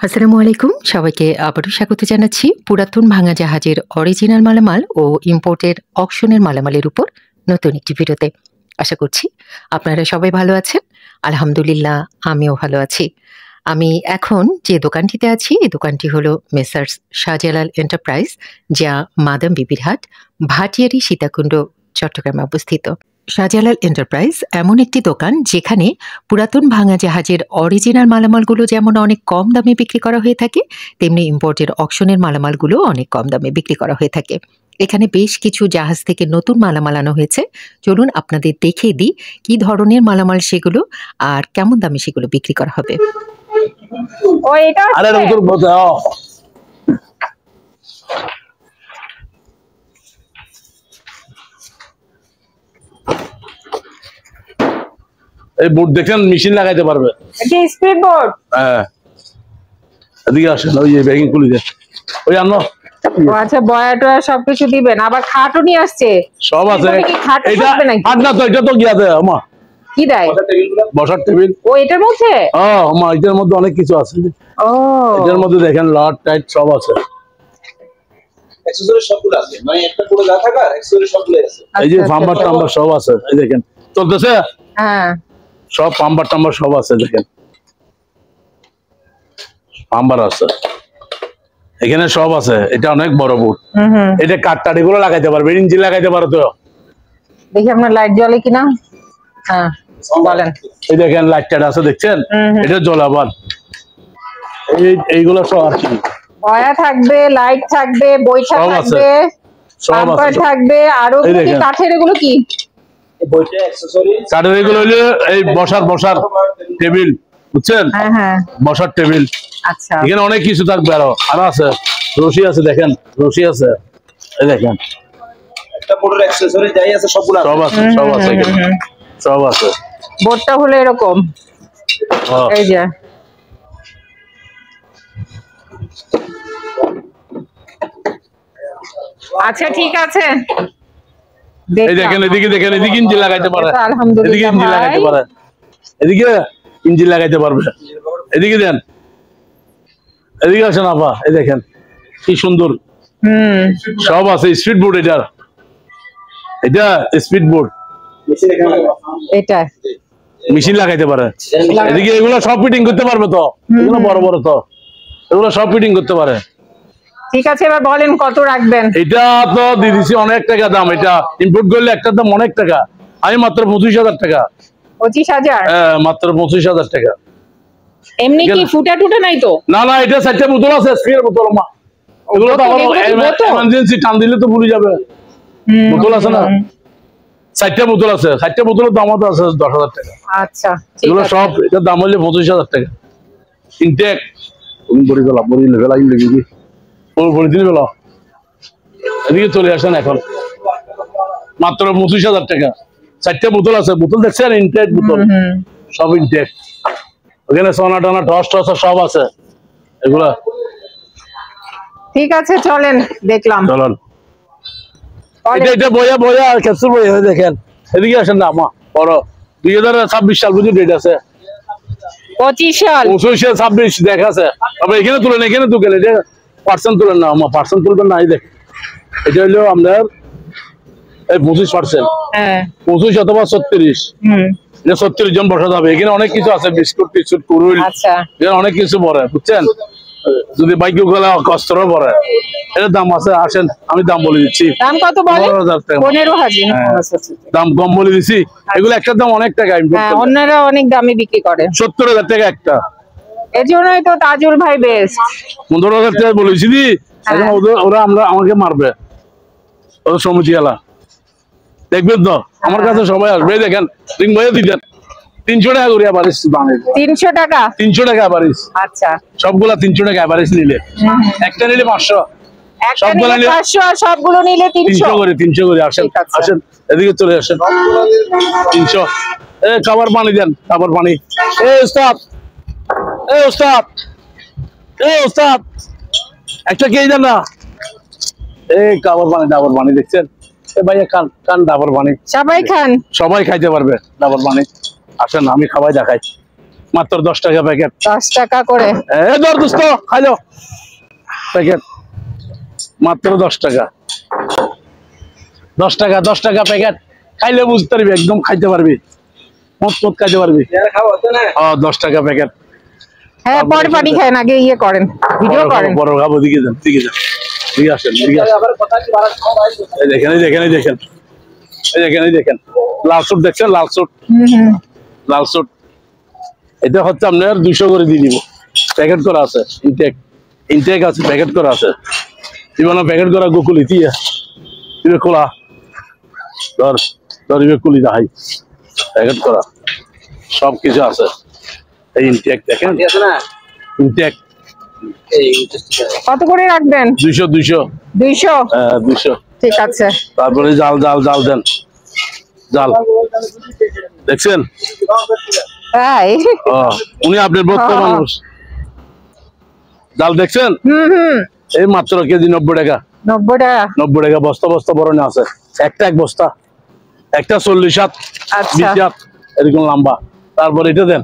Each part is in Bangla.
আসসালামু আলাইকুম। সবাইকে আবারও স্বাগত জানাচ্ছি পুরাতন ভাঙা জাহাজের অরিজিনাল মালামাল ও ইম্পোর্টের অকশনের মালামালের উপর নতুন একটি ভিডিওতে। আশা করছি আপনারা সবাই ভালো আছেন। আলহামদুলিল্লাহ আমিও ভালো আছি। আমি এখন যে দোকানটিতে আছি এই দোকানটি হলো মেসার্স শাহজালাল এন্টারপ্রাইজ, যা মাদাম বিবির হাট, ভাটিয়ারি, সীতাকুণ্ড, চট্টগ্রামে অবস্থিত। শাহজালাল এন্টারপ্রাইজ এমন একটি দোকান যেখানে পুরাতন ভাঙা জাহাজের অরিজিনাল মালামালগুলো যেমন অনেক কম দামে বিক্রি করা হয়ে থাকে, তেমনি ইম্পোর্টের অকশনের মালামালগুলো অনেক কম দামে বিক্রি করা হয়ে থাকে। এখানে বেশ কিছু জাহাজ থেকে নতুন মালামাল আনা হয়েছে। চলুন আপনাদের দেখিয়ে দিই কি ধরনের মালামাল সেগুলো আর কেমন দামে সেগুলো বিক্রি করা হবে। এই বোর্ড দেখেন, মেশিন লাগাইতে পারবে। এটা স্পিড বোর্ড। হ্যাঁ, এদিকে আসেন, ওই যে ব্যাগিং খুলে দেন, ওই আনো। আচ্ছা, বয়াটা সবকিছু দিবেন, আবার খাটও নিয়ে আসছে। সব আছে। এটা খাট না তো, এটা তো কি আছে আমা? কি দেয়? বসার টেবিল। ও এটার মধ্যে? হ্যাঁ আমা, এটার মধ্যে অনেক কিছু আছে। ও, এটার মধ্যে দেখেন লট টাইট সব আছে। অ্যাকসেসরি সবগুলো আছে, মানে একটা পুরো যা থাকা অ্যাকসেসরি সবগুলো আছে। এই যে পাম্বার টাম্বার সব আছে, এই দেখেন চলতেছে। হ্যাঁ, সব পাম্বার টাম্বার সব আছে, দেখেন পাম্বার আছে, এখানে সব আছে। এটা অনেক বড় বোর্ড। এটা কাঠটাড়ি গুলো লাগাইতে পারবে, ইঞ্জিন লাগাইতে পারো তো। দেখি আপনার লাইট জ্বলে কিনা। হ্যাঁ বলেন। এই দেখেন লাইট টাইট আছে, দেখছেন? এটা জ্বলাবার এইগুলো সব আছে। বয়া থাকবে, লাইট থাকবে, বৈঠা থাকবে, পাম্পার থাকবে, আরো কি কাঠের? এগুলো কি? এই বইটা অ্যাকসেসরি কাঠের এগুলো হলো এই বসার টেবিল, বুঝছেন? হ্যাঁ হ্যাঁ, বসার টেবিল। আচ্ছা, এখানে অনেক কিছু থাকবে, আরো আছে। রশি আছে, দেখেন রশি আছে, এই দেখেন একটা পুরো অ্যাকসেসরি যাই আছে সবগুলো সব আছে, সব আছে এখানে, সব আছে। বোর্ডটা হলো এরকম, এই যে। আচ্ছা ঠিক আছে, এই দেখেন, এদিকে দেখেন, এদিকে ইঞ্জিন লাগাইতে পারে, এদিকে আলহামদুলিল্লাহ ইঞ্জিন লাগাইতে পারে, এদিকে ইঞ্জিন লাগাইতে পারবে। এদিকে দেন, এদিকে আসেন আপা, এই দেখেন কি সুন্দর সব আছে। স্পিড বোর্ড, এটা স্পিড বোর্ড, এটা মেশিন লাগাইতে পারে। এদিকে এগুলো সব ফিটিং করতে পারবে তো, এগুলো বড় বড় তো, এগুলো সব ফিটিং করতে পারে। ঠিক আছে, এবার বলেন কত রাখবেন? এটা তো দিয়েছি অনেক টাকা দাম, এটা ইম্পোর্ট করলে একটা দাম অনেক টাকা। আমি মাত্র 25,000 টাকা। 25,000? হ্যাঁ, মাত্র 25,000 টাকা। এমনি কি ফুটা টুটা নাই তো? না না, এটা 4টা বোতল আছে, স্প্রে বোতল মা। এগুলো তো আবার এমার্জেন্সি টান দিলে তো ভুলে যাবে। বোতল আছে না, 4টা বোতল আছে, 4টা বোতলের দাম আছে 10,000 টাকা। আচ্ছা, এগুলো সব, এটার দাম হলে 25,000 টাকা। ইনটেক তুমি বড়ি গলা বড়ি লেভেল আইলে দিবি, বড়ি দিলে বেলা। এদিকে চলে আসেন এখন, মাত্র 25,000 টাকা। 4টা বোতল আছে, বোতল দেখছেন? ইনটেক বোতল, সব ইনটেক। ওখানে সোনা টানা টস টস সব আছে এগুলা। ঠিক আছে, চলেন দেখলাম। চলুন, এটা বইয়া বইয়া আর ক্যাপসুল বইয়া, দেখেন। এদিকে আসেন না আমা, বড় 2026 সাল বুঝি ডেট আছে। 25 সাল, 26 দেখা আছে। তবে এখানে তুলেন, এখানে তুলেন, এটা পার্সেন্ট তুলেন না আমা, পার্সেন্ট তুলবেন না। এই দেখ, এটা হলো আপনার 25%। হ্যাঁ, 25 অথবা 36। এটা 36 জন বসা যাবে। এখানে অনেক কিছু আছে, বিস্কুট টিস্কুট কুরুল, আচ্ছা, এখানে অনেক কিছু পড়ে, বুঝছেন? যদি বাইক গুলা কষ্টর পড়ে, এটার দাম আছে। আসেন, আমি দাম বলে দিচ্ছি। দাম কত বলেন? 15,000 টাকা। 15,000? দাম কম বলে দিছি। এগুলো একটার দাম অনেক টাকা। হ্যাঁ, অন্যরা অনেক দামে বিক্রি করে। 70,000 টাকা একটা। এর জন্যই তো তাজুল ভাই বেস্ট। 15,000 টাকা বলেছি দি। এখন ওরা আমাকে মারবে, ওদের সমিতি এলা দেখবেন তো। আমার কাছে সবাই আসবে, দেখেন রিং ভাইয়া দিতেন 300 টাকা করে অ্যাভারেজ বানাই। 300 টাকা? 300 টাকা অ্যাভারেজ। আচ্ছা, সবগুলা 300 টাকা অ্যাভারেজ নিলে। একটা নিলে 500, সবগুলো নিলে 500, আর সবগুলো নিলে 300 করে। 300 করে। আসেন আসেন, এদিকে চলে আসেন। 300। খাবার পানি দেন, খাবার পানি। ওস্তাদ, ওস্তাদ, ওস্তাদ, একটা কে দেন না। খাবার পানি, ডাবর পানি, দেখছেন? ভাইয়া খান ডাবর পানি। সবাই খান, সবাই খাইতে পারবে ডাবর পানি। আসেন, আমি খাবাই দেখাই। মাত্র 10 টাকা প্যাকেট। 10 টাকা করে। ধর দোস্ত খাইলো প্যাকেট মাত্র 10 টাকা। 10 টাকা 10 টাকা প্যাকেট খাইলে বুঝতে পারবি, একদম খাইতে পারবি, মত খাইতে পারবি। 10 টাকা প্যাকেট। হ্যাঁ পরে পানি খান, আগে ইয়ে করেন, ভিডিও করেন। বড় খাবো, দিকে যান দিকে যান, দিকে আসেন দিকে আসেন। এই দেখেন এই দেখেন এই দেখেন এই দেখেন এই দেখেন লাল স্যুট দেখছেন, লাল স্যুট, লাল স্যুট। এটা হচ্ছে আপনার 200 করে দিয়ে দিব, প্যাকেট করা আছে, ইনটেক ইনটেক আছে, প্যাকেট করা আছে। জীবনে প্যাকেট করা গোকুলি দিয়ে দিবে খোলা, ধর ধর দিবে কুলি না, হাই প্যাকেট করা সব কিছু আছে। এই ইনটেক দেখেন, ইনটেক কত করে রাখবেন? 200 200 200। হ্যাঁ 200। ঠিক আছে। তারপরে জাল জাল জাল দেন, জাল দেখছেন? তাই? উনি আপনার ভক্ত মানুষ। জাল দেখছেন? এই মাত্র কেজি 90 টাকা। 90 টাকা? 90 টাকা বস্তা বস্তা বরণে আছে, একটা এক বস্তা, একটা 40 হাত 20 হাত এরকম লম্বা। তারপর এটা দেন,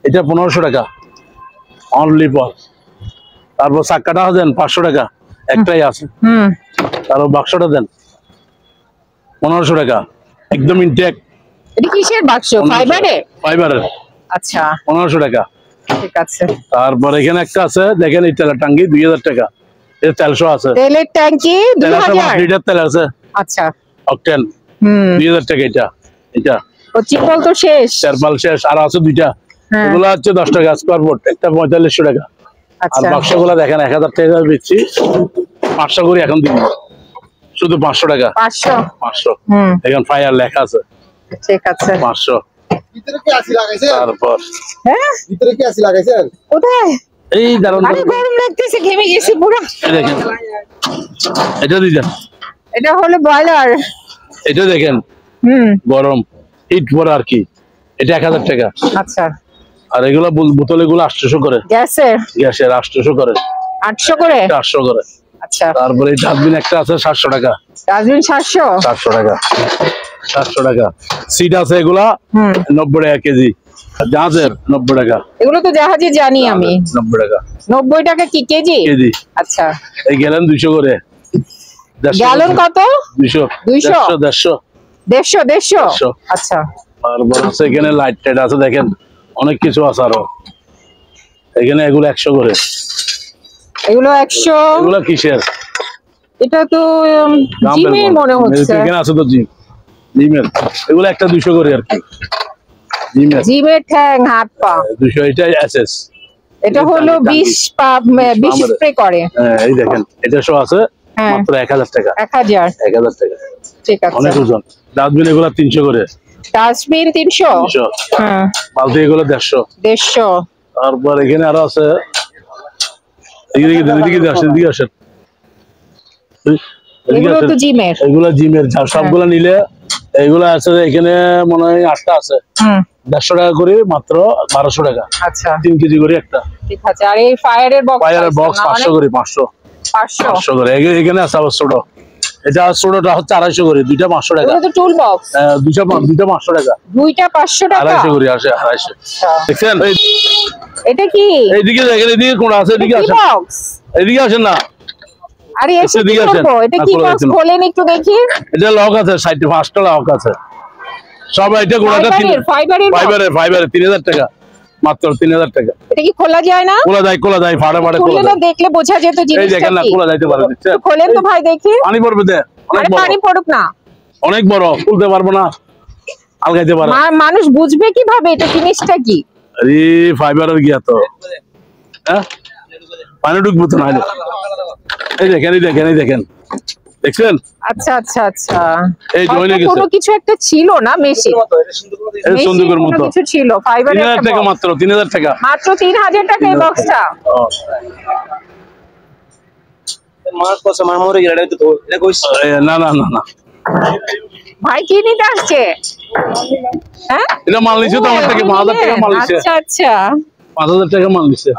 এটা 1500 টাকা অনলি ফর। তারপর চাক্কাটা দেন 500 টাকা, একটাই আছে। তারপর বাক্সটা দেন 1500 টাকা, একদম ইনটেক। এটা কিসের বাক্স? ফাইবারের? ফাইবারের। আচ্ছা 1500 টাকা। ঠিক আছে। তারপর এখানে একটা আছে দেখেন, এই তেলের টাঙ্কি 2000 টাকা। এর তেলশো আছে, তেলের ট্যাঙ্কি 2000 লিটার তেল আছে। আচ্ছা অকটেন 2000 টাকা। এটা এটা ও চিপল তো শেষ, চারপাল শেষ, আর আছে দুইটা, এগুলো হচ্ছে 10 টাকা স্কয়ার ফুট, একটা 4500 টাকা। আর আচ্ছা বাক্সগুলো দেখেন 1000 টাকা বেচছি, 500 করে এখন দিবি, শুধু 500 টাকা। 500 এখন ফায়ার লেখা আছে। ঠিক আছে 500। ভিতরে কি আসি লাগাইছেন? তারপর হ্যাঁ ভিতরে কি আসি লাগাইছেন? কোথায়? এই দারুন, আরে গরম লাগতেছে, ঘেমে গেছি পুরো। দেখেন এটা দিবেন, এটা হলো বয়লার। এটা দেখেন গরম হিট পরে আর কি, এটা 1000 টাকা। আচ্ছা আর এগুলো বোতল, এগুলো 800 করে। গ্যাসের? গ্যাসের 800 করে। 800 করে? 800 করে। আচ্ছা তারপরে এই ডাস্টবিন একটা আছে 700 টাকা। ডাস্টবিন 700? 700 টাকা, 700 টাকা। সিট আছে এগুলা 90 টাকা কেজি। জাহাজের 90 টাকা। এগুলো তো জাহাজে জানি আমি। 90 টাকা। 90 টাকা কি কেজি? কেজি। আচ্ছা এই গ্যালন 200 করে। গ্যালন কত? 200 200 150 150 আচ্ছা। তারপর আছে এখানে লাইট টাইট আছে দেখেন, অনেক কিছু আছে আরো এখানে। এগুলো 100 করে। এগুলো 100? এগুলো কিসের? এটা তো জিমের মনে হচ্ছে। এখানে আছে তো জিম, জিমের। এগুলো একটা 200 করে আর কি, জিমের। জিমের ঠ্যাং হাত পা 200। এটা এসএস। এটা হলো 20 স্প্রে করে। হ্যাঁ এই দেখেন, এটা সব আছে মাত্র 1000 টাকা। 1000 টাকা। ঠিক আছে। অনেক ওজন। ডাস্টবিন এগুলো 300 করে। ডাস্টবিন 300? হ্যাঁ। বালতি এগুলো 150। 150। তারপর এখানে আরো আছে, এদিকে আসেন। এগুলো তো জিমের। এগুলো জিমের, সবগুলো নিলে এগুলো আছে এখানে মনে হয় 8টা আছে। 150 টাকা করে, মাত্র 1200 টাকা। আচ্ছা 3 কেজি করে একটা। ঠিক আছে। আর এই ফায়ারের বক্স? ফায়ারের বক্স 500 করে। 500 করে। এখানে আছে আবার ছোট, এটা ছোটটা হচ্ছে 250 করে, দুইটা 500 টাকা। এগুলো তো টুল বক্স। দুইটা 500 টাকা। দুইটা 500 টাকা? 250 করে আসে, 250। দেখছেন? এটা কি? এইদিকে দেখেন, এদিকে কোন আছে, এদিকে আসেন, এদিকে আসেন না। আরে এসে কি করব? এটা কি বক্স? খোলেন একটু দেখি। এটা লক আছে, সাইডে 5টা লক আছে সব। এটা গোড়াটা ফাইবারের 3000 টাকা, মাত্র 3000 টাকা। এটা কি খোলা যায় না? খোলা যায়, ফাড়া খোলা যায়। দেখলে বোঝা যেত জিনিসটা কি। এই দেখেন না, খোলা যাইতে পারে। দেখছেন? খোলেন তো ভাই দেখি। পানি পড়বে দে, অনেক বড়। পানি পড়ুক না, অনেক বড়, খুলতে পারবো না, আলগাইতে পারে। মানুষ বুঝবে কিভাবে এটা জিনিসটা কি? আরে ফাইবারের গিয়া তো, হ্যাঁ পানি ঢুকবো তো না। এই দেখেন দেখছেন? আচ্ছা আচ্ছা আচ্ছা। এই জয়েনে গেছে। কোনো কিছু একটা ছিল না, মেশিন। এই সন্দুকের মতো কিছু ছিল, ফাইবারের। 3000 টাকা, মাত্র 3000 টাকা। মাত্র 3000 টাকা এই বক্সটা। মাছ কত মাছ মরে গেল, এটা তো এটা কইছ না না না না, ভাই কি নিতে আসছে? হ্যাঁ এটা মাল নিছে তো আমার থেকে, 5000 টাকা মাল নিছে। আচ্ছা আচ্ছা 5000 টাকা মাল নিছে।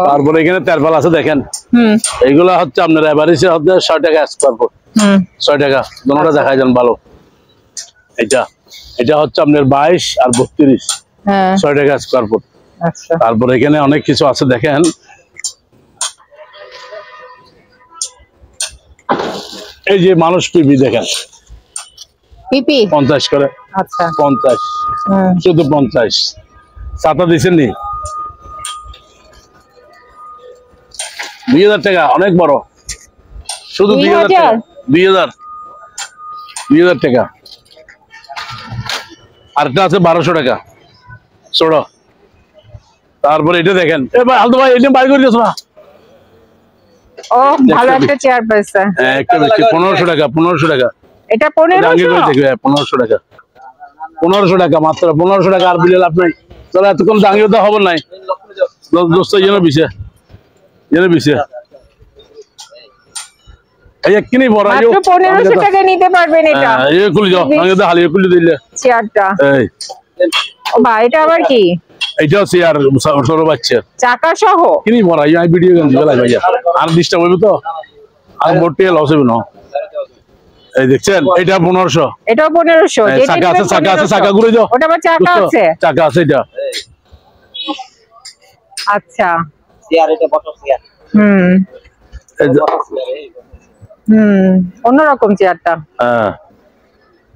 তারপরে এখানে তেরপাল আছে দেখেন, এইগুলা হচ্ছে আপনার এভারেজে হচ্ছে 6 টাকা স্কয়ার ফুট। 6 টাকা দুটোটা দেখাই যান ভালো। এটা হচ্ছে আপনার 22 আর 32, 6 টাকা স্কয়ার ফুট। আচ্ছা তারপরে এখানে অনেক কিছু আছে দেখেন, এই যে মানুষ টিভি দেখেন পিপি 50 করে, আচ্ছা 50 শুধু 50। ছাতা দিচ্ছেন নি 2000 টাকা, অনেক বড়, শুধু 2000 টাকা, 2000 টাকা। আরেকটা আছে 1200 টাকা ছোট। তারপরে এটা দেখেন, এ ভাই আলতো ভাই এটা বাইর করে দিয়েছ না? ও ভালো একটা চেয়ার পাইছে। হ্যাঁ একটা বেশি 1500 টাকা, 1500 টাকা। এটা জাঙ্গি করে 1500 দেখবে 1500 টাকা, 1500 টাকা মাত্র, 1500 টাকা। আর বিলে লাভ নাই, চলো এতক্ষণ জাঙ্গি তো হবে নাই দোস্ত, যেন বিছে এই এক কিনি বড় মাত্র 1500 টাকা নিতে পারবেন এটা। এই খুলি যাও, জাঙ্গি তো হালিয়ে খুলি দিলে চেয়ারটা। এই ও ভাই এটা আবার কি? এইটাও চেয়ার ছোট বাচ্চা চাকা সহ কিনি বড়, এই ভিডিও গেম দিবে লাগে ভাইয়া, আর ডিস্টার্ব হইবে তো, আর মোটে লস হইবে না। এই দেখছেন এটা 1500, এটাও 1500। চাকা আছে, চাকা আছে, চাকা ঘুরে যাও, ওটা আবার চাকা আছে, চাকা আছে এটা। আচ্ছা চেয়ার, এটা বসার চেয়ার। এই যে, অন্যরকম চেয়ারটা। হ্যাঁ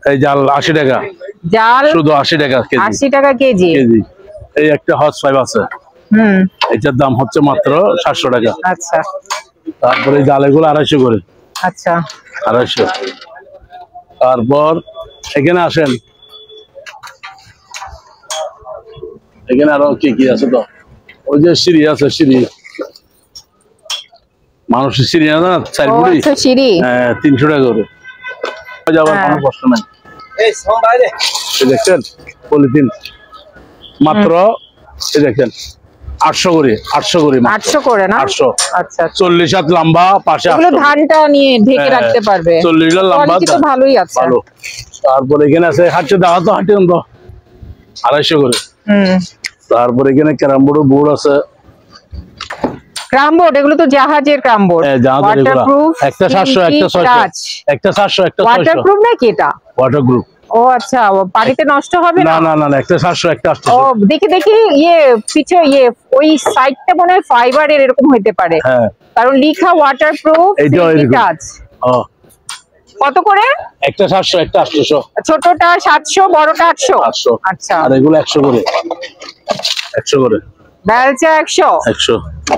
এই জাল 80 টাকা, জাল শুধু 80 টাকা কেজি, 80 টাকা কেজি। এই একটা হজ পাইপ আছে, এটার দাম হচ্ছে মাত্র 700 টাকা। আচ্ছা তারপরে এই জালেগুলো 250 করে, আচ্ছা 250। তারপর এখানে আসেন, এখানে আরো কি কি আছে তো, ওই যে সিঁড়ি আছে, সিঁড়ি মানুষের সিঁড়ি না 4 ও ফুটি, আচ্ছা সিঁড়ি। 300 টাকা করে যাবার কোনো কষ্ট নাই। এই সব বাইরে এই দেখছেন পলিথিন মাত্র, এই দেখেন 800 করে, 800 করে, 800 করে না? 800। আচ্ছা 40 হাত লম্বা, পাশে এগুলো 800। ধানটা নিয়ে ঢেকে রাখতে পারবে। 40 হাত লম্বা, কোয়ালিটি তো ভালোই আছে। ভালো। তারপর এখানে আছে হাঁটতে দাও তো, হাঁটতে তো 250 করে। তারপর এখানে ক্যারাম বোর্ড আছে, ক্রাম বোর্ড, এগুলো তো জাহাজের ক্রাম বোর্ড। ওয়াটারপ্রুফ, একটা 700, একটা 600, একটা 700, একটা 600। ওয়াটারপ্রুফ নাকি এটা? ওয়াটারপ্রুফ। ও আচ্ছা, পানিতে নষ্ট হবে না না? না না, একটা 700, একটা 800। ও দেখি দেখি, ইয়ে পিছে ইয়ে ওই সাইডটা মনে হয় ফাইবারের এরকম হইতে পারে, হ্যাঁ কারণ লিখা ওয়াটারপ্রুফ এইটাও এরকম। টাচ। ও কত করে? একটা 700, একটা 800। ছোটটা 700, বড়টা 800। 800। আচ্ছা আর এগুলো 100 করে, 100 করে, বেলচা 100। 100।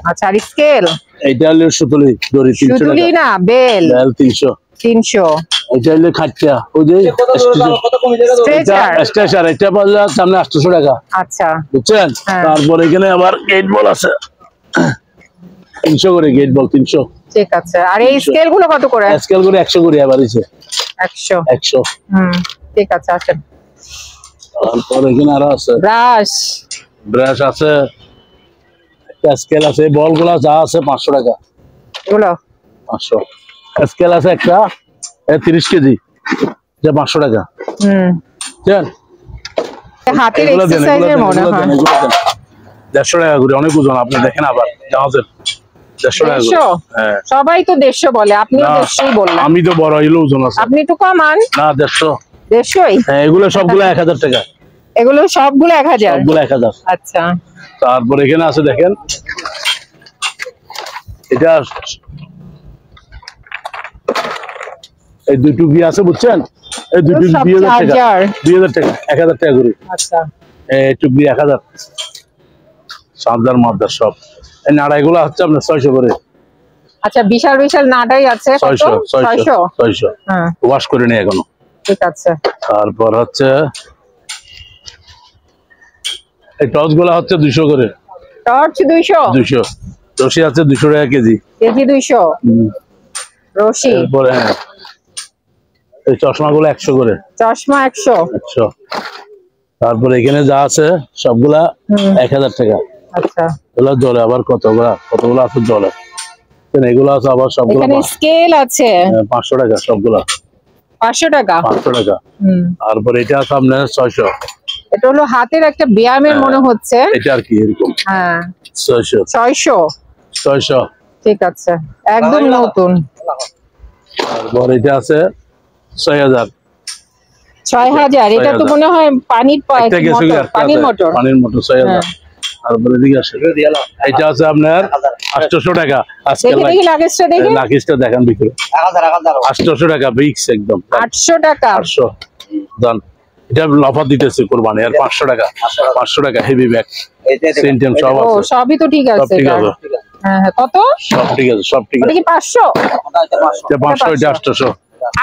আচ্ছা আর স্কেল? এইটা হলো সুতুলি দড়ি 300 টাকা, সুতুলি না বেল বেল 300। 300। এটা হলো খাটটা, ওই যে কত কমে যাবে? স্ট্রেচার। স্টেশন, এটা পাওয়া সামনে 800 টাকা, আচ্ছা বুঝছেন? হ্যাঁ। তারপর এখানে আবার গেট বল আছে 300 করে, গেট বল 300। ঠিক আছে। আর এই স্কেল গুলো কত করে? স্কেল করে 100 করে, আবার এসে 100। 100। ঠিক আছে আসেন। তারপর এখানে আরো আছে ব্রাশ, ব্রাশ আছে, একটা স্কেল আছে, বলগুলো যা আছে 500 টাকা, এগুলো 500। স্কেল আছে একটা 30 কেজি, যে 500 টাকা। বুঝছেন? হাতের এগুলো দেন, এক্সারসাইজের এগুলো মনে দেন, হয়। এগুলো দেন। 150 টাকা করে, অনেক ওজন, আপনি দেখেন আবার জাহাজের 150 টাকা করে। 150? হ্যাঁ সবাই তো 150 বলে, আপনিও না, 150ই বললেন। আমি তো বড় হইলে ওজন আছে আপনি একটু কমান। না, 150। 150ই? হ্যাঁ এগুলো সবগুলো 1000 টাকা, এগুলো সবগুলো 1000? সবগুলো 1000। আচ্ছা তারপর এখানে আছে দেখেন, এটা এই দুটো কি আছে বুঝছেন, এই দুটো সব 2000 টাকা, চার্জার। 2000 টাকা, 1000 টাকা করে। আচ্ছা একটু 1000 সাবধান মাদার সব। এই নাড়াইগুলো হচ্ছে আপনার 600 করে। আচ্ছা বিশাল বিশাল নাটাই আছে কত? 600। 600 হ্যাঁ ওয়াশ করে নি এখনো। ঠিক আছে। তারপর হচ্ছে এই টর্চ গুলা হচ্ছে 200 করে। টর্চ 200? 200। রশি আছে 200 টাকা কেজি। কেজি 200 রশি। তারপরে এই চশমা গুলো 100 করে। চশমা 100? 100। তারপরে এখানে যা আছে সবগুলা 1000 টাকা। আচ্ছা এগুলো জলে আবার কতগুলো আছে জলে, এগুলো আছে আবার সবগুলো এখানে স্কেল আছে 500 টাকা, সবগুলা 500 টাকা। 500 টাকা। তারপরে এটা আছে আপনার 600। এটা হলো হাতের একটা ব্যায়ামের মনে হচ্ছে। এটা আর কি এরকম। হ্যাঁ 600। 600 ঠিক আছে, একদম নতুন। তারপর এটা আছে 6000। 6000? এটা তো মনে হয় পানির একটা গেছে মোটর, পানির মোটর। পানির মোটর 6000। তারপরে দিকে আসে এটা আছে আপনার 800 টাকা আজকে দেখি লাগেজটা দেখি। লাগেজটা দেখেন বিক্রি 800 টাকা বিক্স একদম 800 টাকা। 800 দান। এটা অফার দিতেছে কুরবানি আর 500 টাকা 500 টাকা হেভি ব্যাগ সেন্টেম সব ও আছে সবই তো ঠিক সব আছে ঠিক এটা। আছে হ্যাঁ হ্যাঁ, কত? সব ঠিক আছে সব ঠিক ওটা আছে কি 500? এটা 500 এটা 800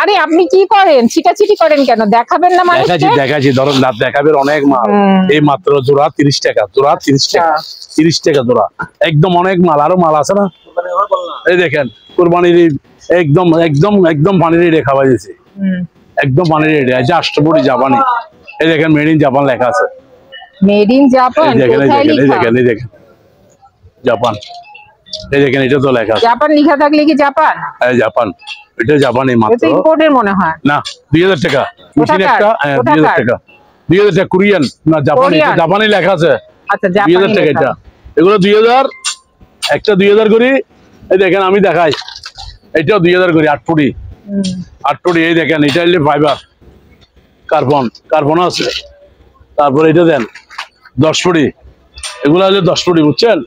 আরে আপনি কি করেন, ছিটাছিটি করেন কেন? দেখাবেন না মানুষকে? দেখাচ্ছি ধরুন না দেখাবের অনেক মাল এই মাত্র জোড়া 30 টাকা জোড়া 30 টাকা 30 টাকা জোড়া একদম অনেক মাল আরো মাল আছে না এই দেখেন কুরবানির একদম একদম একদম পানির রেটে খাওয়া দিয়েছে একদম পানির রেটে আছে 800 জাপানি এই দেখেন মেড ইন জাপান লেখা আছে মেড ইন জাপান এই দেখেন এই কোথায় দেখেন এই লেখা? দেখেন এই দেখেন জাপান এই দেখেন এটা তো লেখা আছে জাপান লেখা থাকলে কি জাপান? এই জাপান এটা জাপানি এটা মাত্র ইম্পোর্টের মনে হয়। না 2000 টাকা মেশিন একটা 2000 টাকা 2000 টাকা কোরিয়ান না জাপানি কোরিয়ান। জাপানি লেখা আছে আচ্ছা 2000 জাপানি টাকা লেখা। এটা এগুলো 2000 একটা 2000 করি এই দেখেন আমি দেখাই এটাও 2000 করি 8 ফুটি 8 ফুটি এই দেখেন এটা হলে ফাইবার কার্বন আছে তারপরে এটা দেন 10 ফুটি এগুলো হলে 10 ফুটি বুঝছেন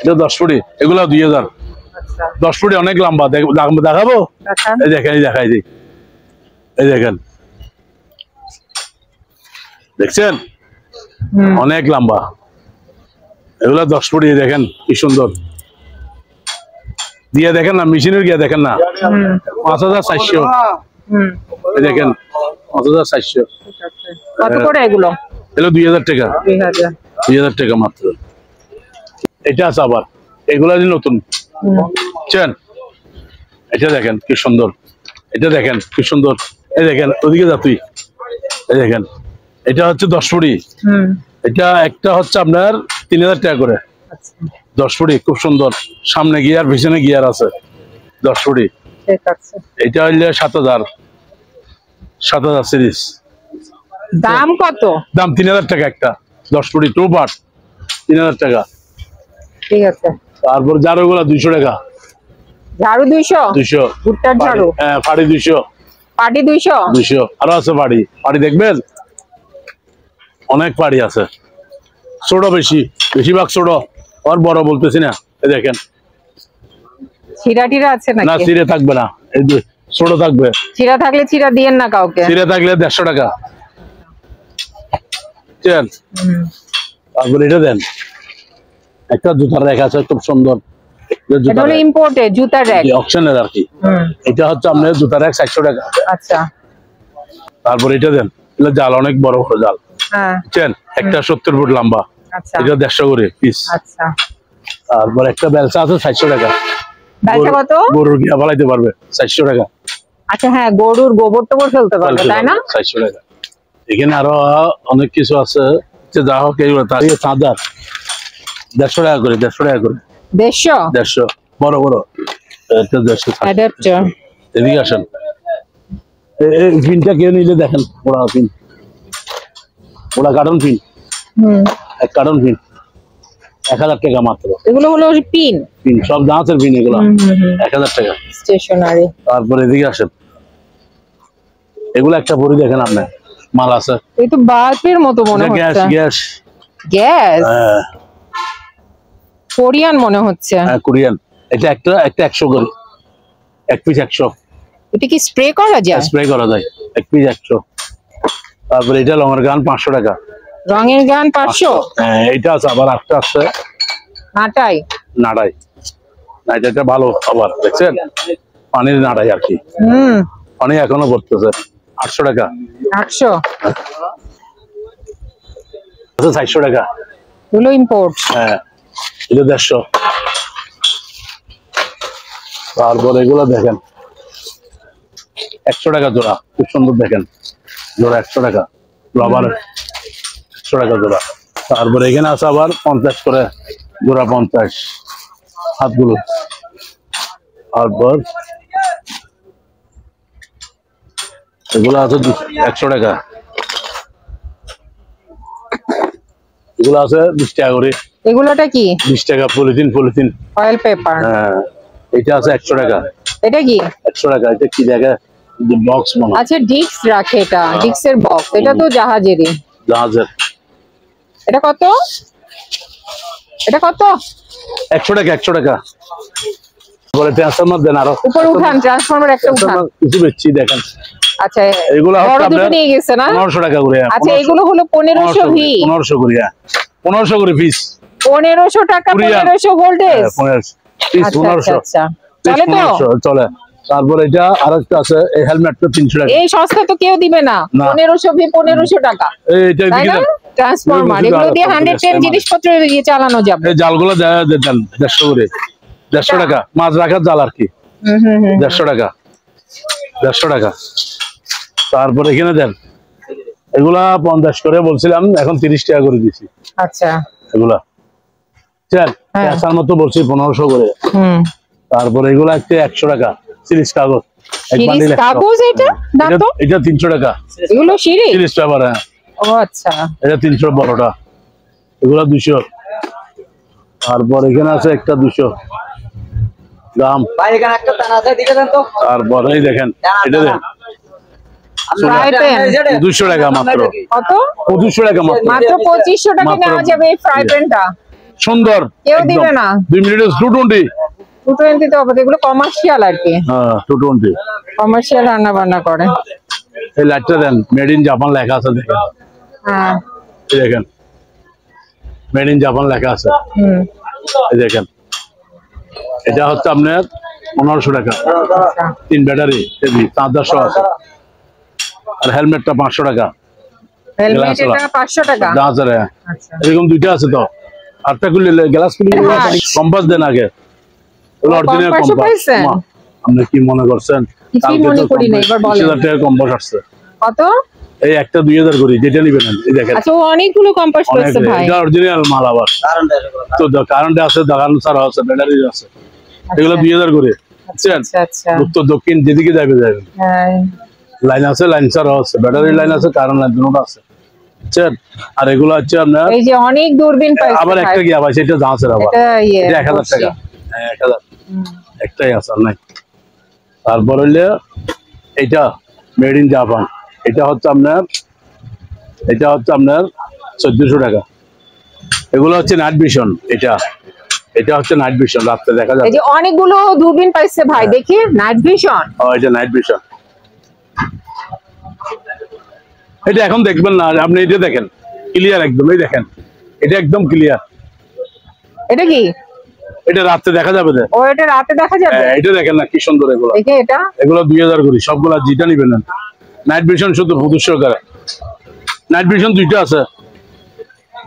এটা 10 ফুটি এগুলো 2000 আচ্ছা 10 ফুটি অনেক লম্বা দেখাবো দেখান। এই দেখেন এই দেখাই দিই এই দেখেন দেখছেন অনেক লম্বা এগুলা 10 ফুটি দেখেন কি সুন্দর দিয়ে দেখেন না মেশিনের গিয়ে দেখেন না 5400 এই দেখেন 5400 কত করে এগুলো? এগুলো 2000 টাকা 2000। 2000 টাকা মাত্র এটা আছে আবার এগুলা যে নতুন বুঝছেন এটা দেখেন কি সুন্দর এটা দেখেন কি সুন্দর এই দেখেন ওদিকে যা তুই এই দেখেন এটা হচ্ছে 10 ফুটি এটা একটা হচ্ছে আপনার 3000 টাকা করে 10 ফুটি খুব সুন্দর সামনে গিয়ার পিছনে গিয়ার আছে 10 ফুটি ঠিক আছে। এটা হইলে 7000 সিরিজ দাম কত? দাম 3000 টাকা একটা 10 ফুটি 2 পার্ট 3000 টাকা ঠিক আছে। তারপর জারুগুলা 200 টাকা ঝাড়ু 200? 200 ভুট্টার ঝাড়ু হ্যাঁ পাড়ি 200 পাটি 200? 200 আরো আছে পাড়ি দেখবেন অনেক পাড়ি আছে ছোট বেশিরভাগ ছোট আর বড় বলতেছি না এই দেখেন চিরা টিরা আছে না নাকি? চিড়ে থাকবে না এই যে ছোট থাকবে চিরা থাকলে চিরা দিয়েন না কাউকে। চিড়ে থাকলে 150 টাকা বুঝছেন? তারপর এটা দেন একটা জুতার রেখা আছে খুব সুন্দর এটা হলো ইম্পোর্টেড জুতার র‍্যাক। অকশনের আর কি এটা হচ্ছে আপনার জুতার রেক 700 টাকা আচ্ছা তারপর এটা দেন এটা জাল অনেক বড় বড় জাল হ্যাঁ বুঝছেন একটা 70 ফুট লম্বা আচ্ছা এটা 150 করে পিস আচ্ছা। তারপর একটা বেলসা আছে 700 টাকা ব্যালটা কত? গরুর গিয়া ফালাইতে পারবে 700 টাকা আচ্ছা হ্যাঁ গরুর গোবর টোবর ফেলতে পারবে তাই না? 700 টাকা এখানে আরো অনেক কিছু আছে যে যা হোক এইগুলো তার চাঁদার 150 টাকা করে 150 টাকা করে 150 বড় বড় এটা 150 অ্যাডাপ্টার। এদিকে আসেন এই পিনটা কেউ নিলে দেখেন ওরা পিন ওরা কার্টন পিন এক কার্টন পিন 1000 টাকা মাত্র এগুলো হলো পিন পিন সব দাঁতের পিন এগুলো 1000 টাকা স্টেশনারি। তারপরে এদিকে আসেন এগুলো একটা বড়ি দেখেন আপনি মাল আছে এই তো বাল্বের মতো মনে গ্যাস হচ্ছে। গ্যাস গ্যাস হ্যাঁ কোরিয়ান মনে হচ্ছে। হ্যাঁ কোরিয়ান এটা একটা 100 করে এক পিস 100 এটা কি স্প্রে করা যায়? স্প্রে করা যায় এক পিস 100 তারপরে এটা লঙের গান 500 টাকা রঙের গান 500? হ্যাঁ এটা আছে আবার একটা আছে নাটাই নাড়াই না এটা ভালো আবার দেখছেন পানির নাড়াই আর কি পানি এখনো পড়তেছে 800 টাকা 800 400 টাকা এগুলো ইম্পোর্ট। হ্যাঁ এটা 150 তারপর এগুলো দেখেন 100 টাকা জোড়া খুব সুন্দর দেখেন জোড়া 100 টাকা রাবার 100 টাকা জোড়া তারপরে এখানে আছে আবার 50 করে জোড়া 50 হাতগুলো তারপর এগুলো আছে 100 টাকা এগুলো আছে 20 টাকা করে এগুলোটা কি? 20 টাকা পলিথিন অয়েল পেপার। হ্যাঁ এটা আছে 100 টাকা এটা কি? 100 টাকা এটা কি জায়গা বক্স মনে আচ্ছা ডিস্ক রাখে এটা ডিস্কের বক্স এটা তো জাহাজেরই। জাহাজের এটা কত? এটা কত? 100 টাকা 100 টাকা বলে ট্রান্সফরমার দেন আরো উপরে উঠান, ট্রান্সফরমার একটা উঠান। কিছু বেচছি দেখেন। আচ্ছা এগুলো বড় দুটো নিয়ে গেছে না? 1500 টাকা করে। আচ্ছা এগুলো হলো 1500 ভি। 1500 করে 1500 করে পিস। 1500 টাকা 1500 ভোল্টেজ। 1500 আচ্ছা চলে তো? চলে। তারপর এটা আরেকটা আছে, এই হেলমেটটা 300 টাকা। এই সস্তা তো কেউ দিবে না। 1500 ভি 1500 টাকা। এইটা দিকে ট্রান্সফরমার এগুলো দিয়ে 110 জিনিসপত্র দিয়ে চালানো যাবে। এই জালগুলো দেন 150 করে। 150 টাকা মাছ রাখার জাল আর কি। 150 টাকা 150 টাকা। তারপর এখানে দেন এগুলা 50 করে বলছিলাম, এখন 30 টাকা করে দিছি। আচ্ছা এগুলা চল আসার মতো বলছি 1500 করে। তারপর এগুলা একটা 100 টাকা সিরিজ কাগজ। এক বান্ডিল কাগজ। এটা দাম তো? এটা 300 টাকা। এগুলো সিরিজ? Series paper. ও আচ্ছা এটা 300 বড়টা। এগুলা 200। তারপর এখানে আছে একটা 200 গ্রাম। ভাই এখানে একটা টানা আছে দিকে দেন তো। তারপর এই দেখেন এটা দেন 200 টাকা মাত্র। কত? 2500 টাকা মাত্র। মাত্র 2500 টাকা নেওয়া যাবে এই ফ্রাই প্যানটা। সুন্দর। কেউ দিবে না। 2 মিনিটে 220। 220 তো হবে, এগুলো কমার্শিয়াল আর কি। হ্যাঁ 220। কমার্শিয়াল রান্না বান্না করে। এই লাইটটা দেন, মেড ইন জাপান লেখা আছে দেখেন। হ্যাঁ এই দেখেন মেড ইন জাপান লেখা আছে। এই দেখেন এটা হচ্ছে আপনার 1500 টাকা। 3 ব্যাটারি হেভি 5000 আছে। আর হেলমেটটা 500 টাকা। হেলমেট এটা 500 টাকা। আচ্ছা এরকম দুইটা আছে তো। আটটা খুলে গ্লাস খুলে কম্পাস দেন আগে। ওগুলো অরিজিনাল কম্পাস। আপনি কি মনে করছেন? কিছুই মনে করি না, এবার বলেন। 20000 টাকা কম্পাস আসছে। কত? এই একটা 2000 করে, যেটা নেবেন এই দেখেন। আচ্ছা অনেকগুলো কম্পাস করেছে ভাই। এটা অরিজিনাল মাল আবার। তো কারেন্ট আছে, দোকান ছাড়া আছে, ব্যাটারি আছে। এগুলো 2000 করে। বুঝছেন? আচ্ছা উত্তর দক্ষিণ যেদিকে যাবে যাবে। হ্যাঁ লাইন আছে, লাইন ছাড়া আছে, ব্যাটারি লাইন আছে, কারেন্ট লাইন দুটো আছে। বুঝছেন? আর এগুলো হচ্ছে আপনার এই যে অনেক দূরবীন পাইছে। আবার একটা কি আবার সেটা দাম আছে আবার। এটা 1000 টাকা। হ্যাঁ 1000। একটাই আছে আর নাই। তারপর হইলে এটা মেড ইন জাপান। এটা হচ্ছে আপনার 1400 টাকা। এগুলো হচ্ছে নাইট ভিশন। এটা হচ্ছে নাইট ভিশন, রাতে দেখা যাবে। এই যে অনেকগুলো দূরবীন পাইছে ভাই, দেখি নাইট ভিশন। এটা নাইট ভিশন। এটা এখন দেখবেন না, আপনি এটা দেখেন ক্লিয়ার একদম। এই দেখেন এটা একদম ক্লিয়ার। এটা কি? এটা রাতে দেখা যাবে। ও এটা রাতে দেখা যাবে। এটা দেখেন না কি সুন্দর। এগুলো দেখে এটা এগুলো 2000 করে সবগুলা। যেটা নিবেন না। নাইট ভিশন শুধু 2500 টাকা। নাইট ভিশন দুইটা আছে।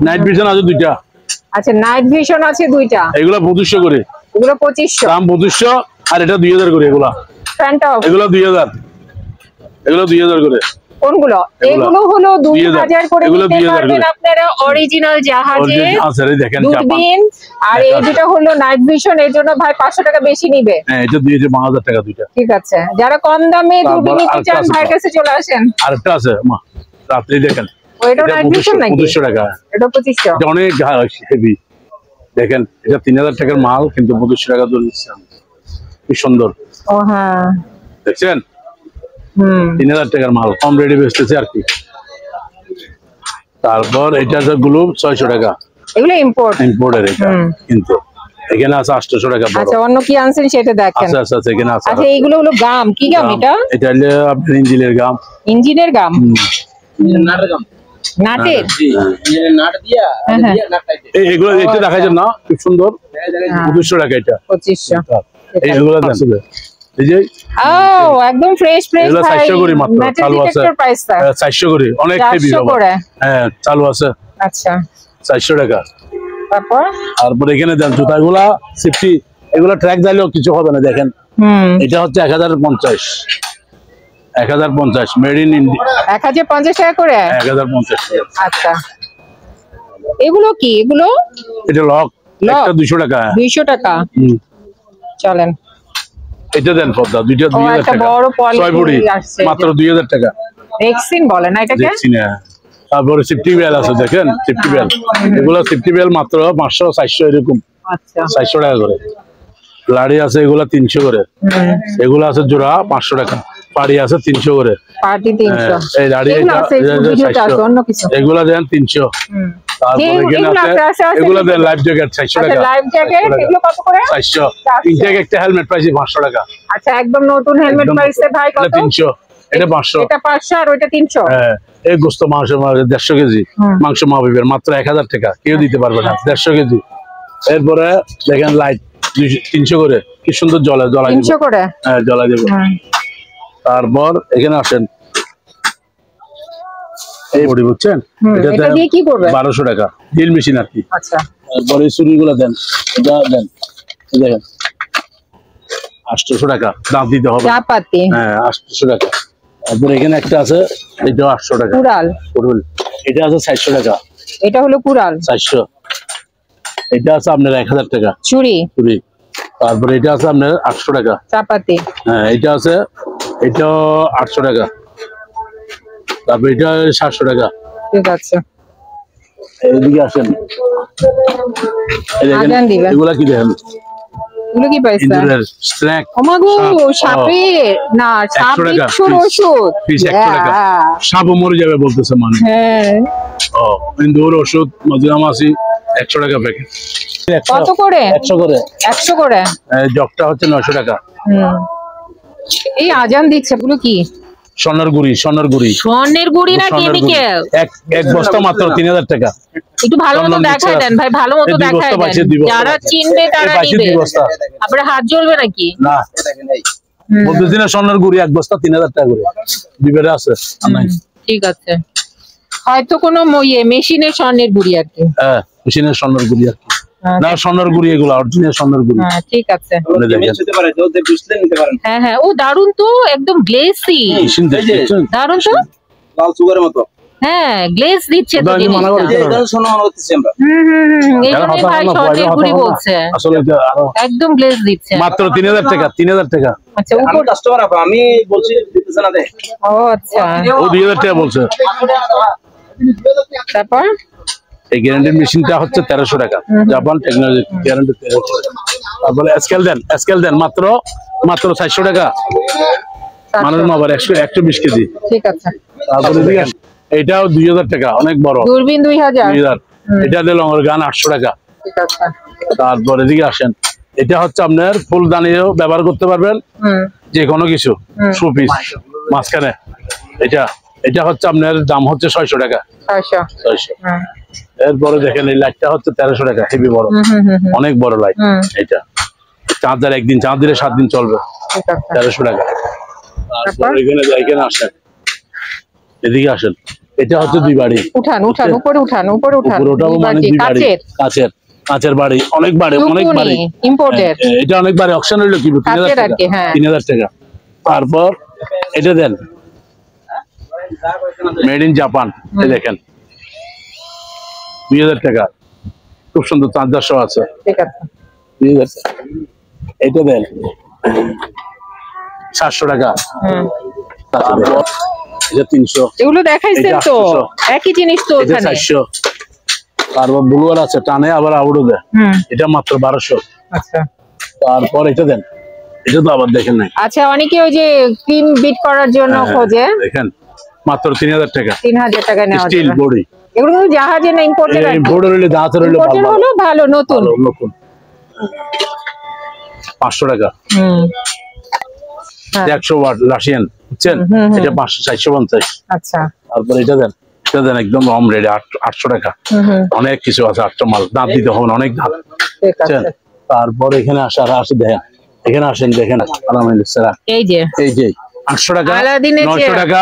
নাইট ভিশন আছে দুইটা। আচ্ছা নাইট ভিশন আছে দুইটা। এগুলো 2500 করে। এগুলো 2500। দাম 2500 আর এটা 2000 করে। এগুলা ফ্যান্টম এগুলো 2000। এগুলো 2000 করে। কোনগুলো? এগুলো হলো 2000 করে এগুলো নিতে 2000 পারবেন করে। আপনারা অরিজিনাল জাহাজে আছে দেখেন জাপান। দূরবীন। আর এই দুটো হলো নাইট ভিশন, এর জন্য ভাই 500 টাকা বেশি নিবে। হ্যাঁ এটা দিয়েছে 5000 টাকা দুইটা। ঠিক আছে, যারা কম দামে দূরবীন নিতে আরেকটা চান আছে ভাইয়ের কাছে চলে আসেন। আরেকটা আছে মা, রাতে দেখেন। ওইটা নাইট ভিশন নাকি? 2500 টাকা। এটা 2500। এটা অনেক হেভি। দেখেন এটা 3000 টাকার মাল, কিন্তু 2500 টাকা দর নিচ্ছে। কি সুন্দর। ও হ্যাঁ দেখছেন? 3000 টাকার মাল কম রেডি বেচতেছে আর কি। তারপর এটা যে গ্লোব 600 টাকা। এগুলো ইম্পোর্ট। ইম্পোর্টের এটা কিন্তু। এখানে আছে 800 টাকা বড়। আচ্ছা অন্য কি আনছেন সেটা দেখেন। আচ্ছা এখানে আছে। আচ্ছা এইগুলো হলো গাম। কি গাম এটা? এটা হলো আপনার ইঞ্জিনের গাম। ইঞ্জিনের গাম? নাটের গাম। নাটের? জি ইঞ্জিনের নাট দিয়া নাট টাইট। এগুলো এটা দেখাইছেন না কি সুন্দর। 2500 টাকা এটা। 2500। এইগুলো আছে। এই যে একদম ফ্রেশ এগুলো 400 করে মাত্র চালু আছে। 400 করে অনেক হেভি বাবা। হ্যাঁ চালু আছে। আচ্ছা 400 টাকা। তারপর এখানে দেন জুতাগুলা সেফটি। এগুলো ট্র্যাক দিলেও কিছু হবে না। দেখেন এটা হচ্ছে 1050। 1050 মেড ইন ইন্ডিয়া। 1050 টাকা করে? 1050। আচ্ছা এগুলো কি? এগুলো এটা লক। একটা 200 টাকা। 200 টাকা। চলেন এটা দেন পদ্মা দুইটা 2000 টাকা। বড় 6 ফুটি মাত্র 2000 টাকা। রেক্সিন বলে না এটাকে? রেক্সিন। তারপরে সেফটি বেল আছে দেখেন। সেফটি বেল এগুলো সেফটি বেল মাত্র 500 400 এরকম। আচ্ছা 400 টাকা করে। লাড়ি আছে এগুলা 300 করে। এগুলো আছে জোড়া 500 টাকা। পাড়ি আছে 300 করে। পার্টি 300। এই লাড়ি এগুলা দেন 300। তারপরে এখানে আছে এগুলো দেন লাইফ জ্যাকেট 400 টাকা। লাইফ জ্যাকেট এগুলো কত করে? 400। ইনটেক একটা হেলমেট প্রাইস 500 টাকা। আচ্ছা একদম নতুন হেলমেট প্রাইসে ভাই কত? 300। এটা 500। এটা 500 আর ওইটা 300। হ্যাঁ এই গোস্ত মাংস 150 কেজি মাংস মাহবিবের মাত্র 1000 টাকা, কেউ দিতে পারবে না। 150 কেজি। এরপরে দেখেন লাইট 300 করে, কি সুন্দর জ্বলে 300 করে। হ্যাঁ জ্বলাই দেবো। তারপর এখানে আসেন এই বডি বুঝছেন, এটা দিয়ে কি করবে? 1200 টাকা ড্রিল মেশিন আর কি। আচ্ছা তারপরে চুরিগুলো দেন, এটা দেন, দেখেন 800 টাকা দাম দিতে হবে। চাপাতি হ্যাঁ 800 টাকা। তারপরে এখানে একটা আছে, এটা 800 টাকা। কুড়াল এটা আছে 400 টাকা। এটা হলো কুড়াল 400। এটা আছে আপনার 1000 টাকা চুড়ি। চুরি। তারপরে এটা আছে আপনার 800 টাকা চাপাতি। হ্যাঁ এটা আছে, এটা 800 টাকা। তারপর এটা 700 টাকা। ঠিক আছে এইদিকে আসেন, এই দেখেন আজান দিবে। এগুলা কি দেখেন, এগুলো কি পয়সা? ইন্দুরের স্ন্যাক ওমাগো সাপের না, সাপ 100 টাকা বিচ্ছুর ওষুধ। পিস 100 টাকা। সাপও মরে যাবে বলতেছে মানে। হ্যাঁ ও ইন্দুর ওষুধ মধুরামাসি 100 টাকা প্যাকেট। কত করে? 100 করে। 100 করে। জগটা হচ্ছে 900 টাকা। এই আজান দিচ্ছে, এগুলো কি? স্বর্ণের গুড়ি স্বর্ণের গুড়ি না কেমিক্যাল? এক বস্তা মাত্র 3000 টাকা। একটু ভালো মতো দেখায় দেন ভাই, ভালো মতো দেখায় দেন, যারা চিনবে তারা নিবে। আপনার হাত জ্বলবে নাকি? না বলতেছি না, স্বর্ণের গুড়ি এক বস্তা 3000 টাকা করে বিবেরে আছে। ঠিক আছে, হয়তো কোনো মেশিনের স্বর্ণের গুড়ি আর কি। হ্যাঁ মেশিনের স্বর্ণের গুড়ি আর কি। না স্বর্ণের গুড়ি, এগুলো অরিজিনাল স্বর্ণের গুড়ি। হ্যাঁ ঠিক আছে। হতে পারে তো বুঝলে নিতে পারেন। হ্যাঁ হ্যাঁ, ও দারুন তো, একদম গ্লেসি। দারুন তো, লাল সুগারের মতো। হ্যাঁ গ্লেজ দিচ্ছে তো মানা জিনিসটা। করতে এটা শোনা মনে করতেছি আমরা। এই জন্যই ভাই স্বর্ণের গুড়ি বলছে, আসলে এটা আরো একদম গ্লেজ দিচ্ছে। মাত্র 3000 টাকা। 3000 টাকা। আচ্ছা আমি উপর। কাস্টমার আপা, আমি বলছি দিতেছ না দে। ও আচ্ছা, ও 2000 টাকা বলছে। তারপর এই গ্যারান্টি মেশিনটা হচ্ছে 1300 টাকা। জাপান টেকনোলজি গ্যারান্টি 1300 টাকা। তারপরে স্কেল দেন মাত্র 400 টাকা। মানুষ আবার 120 কেজি। ঠিক আছে। তারপরে এদিকে আসেন, এটাও 2000 টাকা, অনেক বড় দূরবীন 2000। এটা দিল আমার গান 800 টাকা। ঠিক আছে। তারপরে এদিকে আসেন, এটা হচ্ছে আপনার ফুলদানিও ব্যবহার করতে পারবেন, যে কোনো কিছু শোপিস মাঝখানে। এটা হচ্ছে আপনার দাম হচ্ছে 600 টাকা। 600। এরপরে দেখেন এই লাইটটা হচ্ছে 1300 টাকা, হেভি বড়, অনেক বড় লাইট। এটা চার্জার একদিন চার্জ দিলে 7 দিন চলবে। 1300 টাকা। তারপর এখানে আসেন, এদিকে আসেন, এটা হচ্ছে 2 বাড়ি। উঠান উপরে উঠান। পুরোটাও মানে 2 বাড়ি, কাঁচের বাড়ি, অনেক বাড়ি ইম্পোর্টেড। এটা অনেক বাড়ি। অকশন হইলো কি 3000 টাকা। 3000 টাকা। তারপর এটা দেন মেড ইন জাপান, এই দেখেন 2000 টাকা, খুব সুন্দর চার্জার সহ আছে। ঠিক আছে। 2000 টাকা। এটা দেন 700 টাকা। তারপর এটা 300। এগুলো দেখাইছেন তো, একই জিনিস তো এটা ওখানে। 400। তারপর ব্লুয়ার আছে, টানে আবার আউটও দেয়, এটা মাত্র 1200। আচ্ছা। তারপর এটা দেন, এটা তো আবার দেখেন নাই। আচ্ছা, অনেকে ওই যে ক্লিন বিট করার জন্য খোঁজে, দেখেন মাত্র 3000 টাকা। 3000 টাকা নেওয়া স্টিল যাবে। বডি। এগুলো কিন্তু জাহাজে না, ইম্পোর্টেড। ইম্পোর্টার হইলে দাঁত হইলে ইম্পোর্টেড হলো ভালো, নতুন। 500 টাকা। 100 ওয়াট রাশিয়ান, বুঝছেন, এটা 450। আচ্ছা। তারপর এটা দেন একদম কম রেটে 800 টাকা। অনেক কিছু আছে, 800 মাল, দাঁত দিতে হবে না, অনেক দাঁত। বুঝছেন। তারপর এখানে আসে দেখেন, এখানে আসেন, দেখেন আলহামদুলিল্লাহ, এই যে 800 টাকা, 900 টাকা।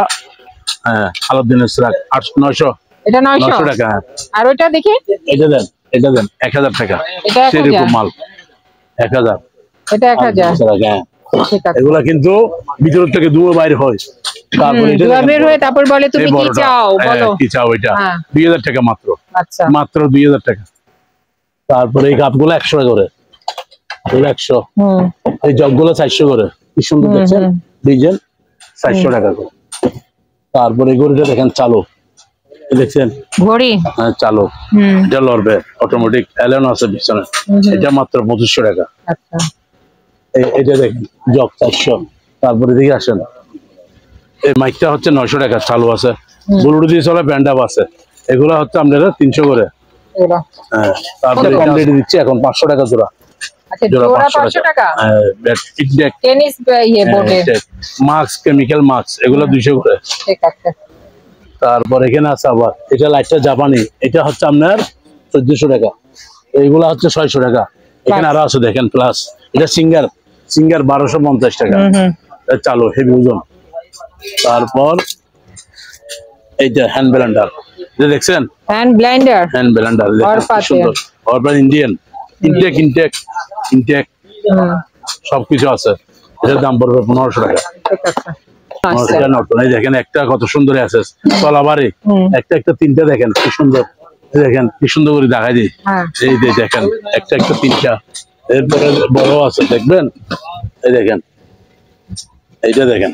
হ্যাঁ আলাদিনের সেরাক 900। এটা 900 টাকা। আর ওটা দেখি, এটা দেন 1000 টাকা। এটা 1000 মাল 1000। এটা 1000 টাকা। ঠিক আছে। এগুলা কিন্তু ভিতর থেকে দুয়ো বাইরে হয়। তারপর এটা বের হয়ে তারপর বলে তুমি কি চাও, বলো কি চাও। এটা 2000 টাকা মাত্র। আচ্ছা, মাত্র 2000 টাকা। তারপরে এই কাপগুলো 100 টাকা করে, 100। এই জগগুলো 400 করে, কি সুন্দর দেখছেন ডিজাইন, 400 টাকা করে। তারপরে এই ঘড়িটা দেখেন চালু, দেখছেন ঘড়ি, হ্যাঁ চালু, এটা লড়বে, অটোমেটিক এলন আছে পিছনে, এটা মাত্র 2500 টাকা। আচ্ছা। এটা দেখেন জগ 400। তারপরে দিকে আসেন, এই মাইকটা হচ্ছে 900 টাকা, চালু আছে, ব্লুটুথ দিয়ে চলে, ব্যান্ড আপ আছে। এগুলো হচ্ছে আপনারা 300 করে। এগুলো। হ্যাঁ, তারপরে কম রেটে দিচ্ছি এখন 500 টাকা জোড়া। আচ্ছা, জোড়া 500 টাকা। হ্যাঁ, ইনটেক টেনিস ইয়ে বোর্ডে মাস্ক, কেমিক্যাল মাস্ক, এগুলো 200 করে। ঠিক আছে। তারপর এখানে আছে আবার এটা লাইটটা জাপানি, এটা হচ্ছে আপনার 1400 টাকা। এইগুলা হচ্ছে 600 টাকা। এখানে আরো আছে দেখেন প্লাস, এটা সিঙ্গার 1250 টাকা। চালু হেভি ওজন। তারপর এইটা হ্যান্ড ব্লেন্ডার, এটা দেখছেন হ্যান্ড ব্লেন্ডার সুন্দর। তারপর ইন্ডিয়ান ইনটেক সবকিছু আছে। এটার দাম পড়বে 1500 টাকা। ঠিক আছে। এটা নতুন, এই দেখেন একটা কত সুন্দর আছে তলাবারে, একটা তিনটা দেখেন কি সুন্দর। দেখেন কি সুন্দর করে দেখাই দিই। এই যে দেখেন একটা তিনটা, এরপরে বড় আছে দেখবেন। এই দেখেন এইটা দেখেন,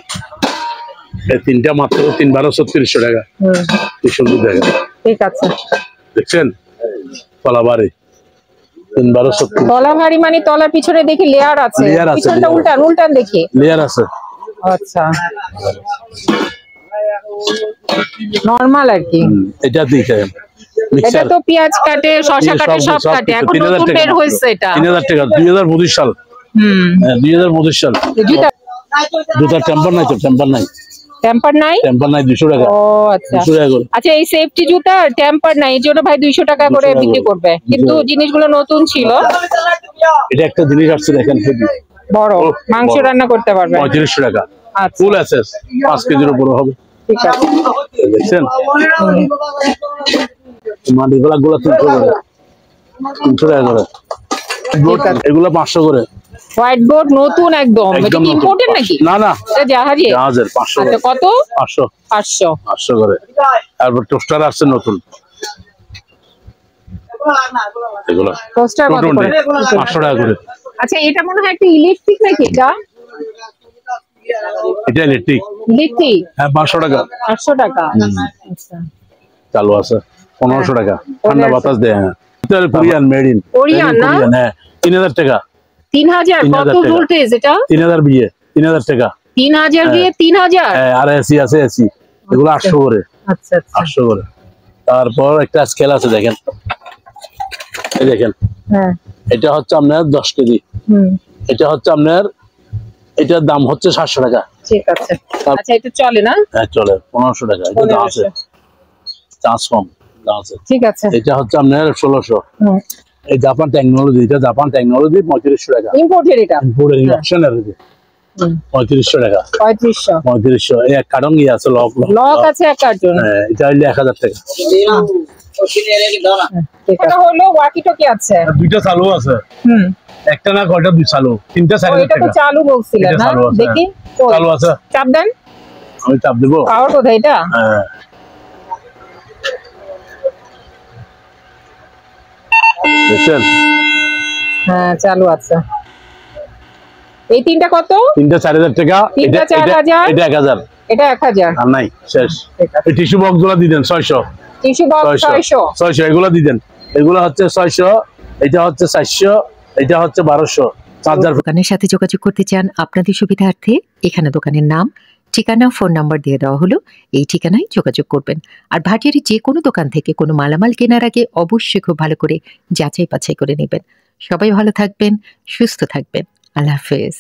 এই তিনটা মাত্র 3,12,36 টাকা। কি সুন্দর দেখেন। ঠিক আছে। দেখছেন তলাবারে 3,12,36 তলা ভারী মানে তলার পিছনে দেখি লেয়ার আছে, পিছনটা উল্টান দেখি লেয়ার আছে। আচ্ছা, নরমাল আর কি। এটা দেখেন এটা তো পেঁয়াজ কাটে, শসা কাটে, সব কাটে। এখন নতুন বের হয়েছে এটা 3000 টাকা। 2025 সাল। 2025 সাল। জুতা টেম্পার নাই তো? টেম্পার নাই 200 টাকা। ও আচ্ছা 200 টাকা করে। আচ্ছা, এই সেফটি জুতা টেম্পার নাই, এর জন্য ভাই 200 টাকা করে বিক্রি করবে, কিন্তু জিনিসগুলো নতুন ছিল। এটা একটা জিনিস আসছে দেখেন হেভি বড়, মাংস রান্না করতে পারবে। 3500 টাকা। আচ্ছা, ফুল আছে 5 কেজির উপরে হবে। ঠিক আছে। দেখছেন মাটিগুলা 300 করে, 300 টাকা করে। এগুলা 500 করে। হোয়াইট বোর্ড নতুন একদম। এটা কি ইম্পোর্টেড নাকি? না না, এটা জাহাজের। 500। আচ্ছা, কত? 500 করে। তারপর টোস্টার আসছে নতুন, এগুলো টোস্টার কত করে? 500 টাকা করে। আচ্ছা, এটা মনে হয় একটা ইলেকট্রিক নাকি? এটা ইলেকট্রিক। হ্যাঁ, 500 টাকা। 500 টাকা। আচ্ছা, চালু আছে 1500 টাকা। ঠান্ডা বাতাস দেয়। হ্যাঁ, কোরিয়ান মেড ইন। কোরিয়ান না? হ্যাঁ, 3000 টাকা। 3000 কত ভোল্টেজ এটা? 3000 বিয়ে 3000 টাকা। 3000 দিয়ে 3000। হ্যাঁ, আর এসি আছে, এসি এগুলো 800 করে। আচ্ছা আচ্ছা 800 করে। তারপর একটা স্কেল আছে দেখেন, এই দেখেন। হ্যাঁ, এটা হচ্ছে আপনার 10 কেজি। এটা হচ্ছে আপনার, এটার দাম হচ্ছে 700 টাকা। ঠিক আছে। আচ্ছা, এটা চলে না? হ্যাঁ, চলে 1500 টাকা। এটা দাম আছে, চান্স কম দাম আছে। ঠিক আছে। এটা হচ্ছে আপনার 1600। এই জাপান টেকনোলজি, এটা জাপান টেকনোলজি 3500 টাকা। ইম্পোর্টেড এটা? ইম্পোর্টেড অপশনের 3500 টাকা। 3500। এই এক কার্টন ইয়ে আছে, লক আছে এক কার্টন। হ্যাঁ, এটা হইলে 1000 টাকা। এটা হলো ওয়াকি টকি আছে। দুইটা চালু আছে। একটা না কয়টা দুই চালু, তিনটা 4000 এটা তো টাকা। চালু বলছিলেন না? দেখি চালু আছে। চাপ দেন। আমি চাপ দেব। পাওয়ার কোথায় এটা? হ্যাঁ, দেখছেন? হ্যাঁ, চালু আছে। এই তিনটা কত? তিনটা 4000 টাকা। তিনটা 4000। এটা 1000। এটা 1000। আর নাই, শেষ। ঠিক আছে। এই টিস্যু বক্স গুলা দিবেন 600। Tissue box 600। এগুলো দিবেন। এগুলো হচ্ছে 600, এটা হচ্ছে 400, এটা হচ্ছে 1200। চার্জার। দোকানের সাথে যোগাযোগ করতে চান আপনাদের সুবিধার্থে এখানে দোকানের নাম, ঠিকানা, ফোন নাম্বার দিয়ে দেওয়া হলো। এই ঠিকানায় যোগাযোগ করবেন। আর ভাটিয়ারি যে কোনো দোকান থেকে কোনো মালামাল কেনার আগে অবশ্যই খুব ভালো করে যাচাই বাছাই করে নেবেন। সবাই ভালো থাকবেন, সুস্থ থাকবেন। আল্লাহ হাফেজ।